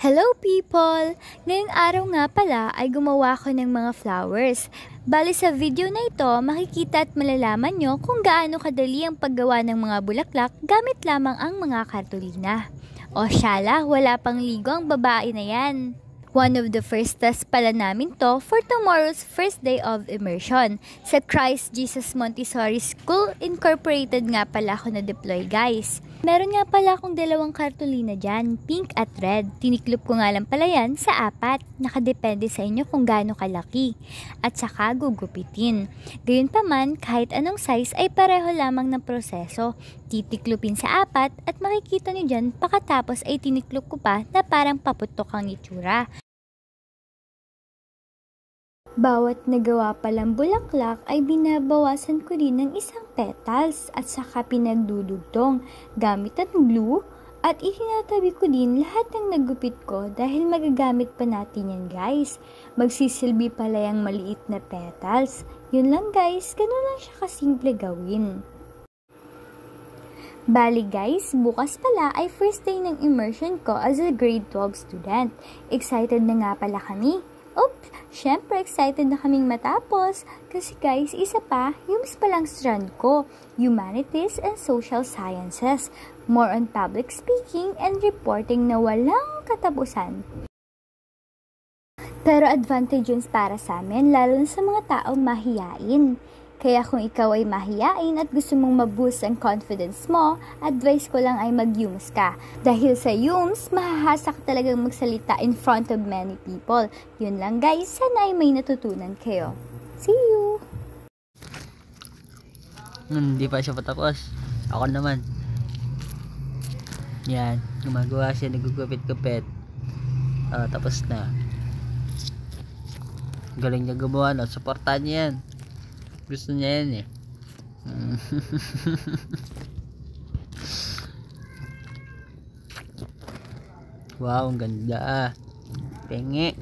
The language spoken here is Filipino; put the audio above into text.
Hello people! Ngayong araw nga pala ay gumawa ko ng mga flowers. Bali sa video na ito, makikita at malalaman nyo kung gaano kadali ang paggawa ng mga bulaklak gamit lamang ang mga kartolina. O syala, wala pang ligo ang babae na yan. One of the first tasks pala namin to for tomorrow's first day of immersion. Sa Christ Jesus Montessori School, incorporated nga pala ako na deploy guys. Meron nga pala akong dalawang kartolina dyan, pink at red. Tiniklop ko nga lang pala yan sa 4. Nakadepende sa inyo kung gaano kalaki. At saka gugupitin. Gayunpaman, kahit anong size ay pareho lamang ng proseso. Titiklopin sa 4 at makikita nyo dyan pagkatapos ay tiniklop ko pa na parang paputok ang itsura. Bawat nagawa palang bulaklak ay binabawasan ko rin ng isang petals at saka pinagdudugtong gamit at glue at itinatabi ko din lahat ng nagupit ko dahil magagamit pa natin yan guys. Magsisilbi pala yung maliit na petals. Yun lang guys, ganun lang siya kasimple gawin. Bali guys, bukas pala ay first day ng immersion ko as a grade 12 student. Excited na nga pala kami. Syempre excited na kaming matapos kasi guys, isa pa, YUMS palang strand ko, Humanities and Social Sciences, more on public speaking and reporting na walang katapusan. Pero advantage yun para sa amin, lalo na sa mga taong mahiyain. Kaya kung ikaw ay mahiyain at gusto mong ma-boost ang confidence mo, advice ko lang ay mag-YUMS ka. Dahil sa YUMS, mahahasa ka talagang magsalita in front of many people. Yun lang guys, sana ay may natutunan kayo. See you! Hindi pa siya patapos. Ako naman. Yan, gumagawa siya, nagugupit-gupit. Tapos na. Galing niya gumawa, no? Supportan niya yan. Gusto niya yan eh. Wow, ang ganda ah. Penge.